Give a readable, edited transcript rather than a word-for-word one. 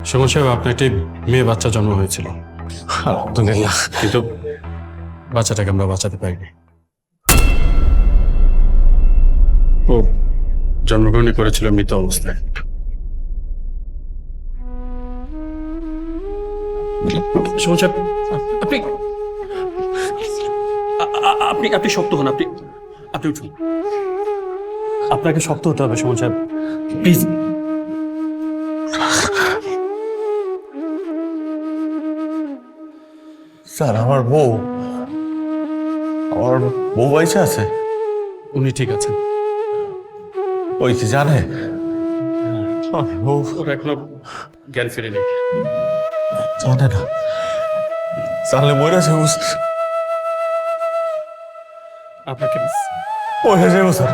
সুমন সাহেব, আপনার একটি মেয়ে বাচ্চা জন্ম হয়েছিল, আলহামদুলিল্লাহ। কিন্তু বাচ্চাটাকে আমরা বাঁচাতে পারিনি। ও জন্মগ্রহণই করেছিল মৃত অবস্থায়। সুমন সাহেব, আপনি আপনি আপনি শক্ত হন। আপনি আপনি উঠুন। আপনাকে শক্ত হতে হবে সুমন সাহেব, প্লিজ। স্যার, আমার বউ বাইচে আছে? উনি ঠিক আছেন। ওই কি জানে? বউ ওরা এখনো জ্ঞান ফিরেনি। জানে না, জানলে মরে যাবো স্যার, আপনাকে মরে যাবো স্যার।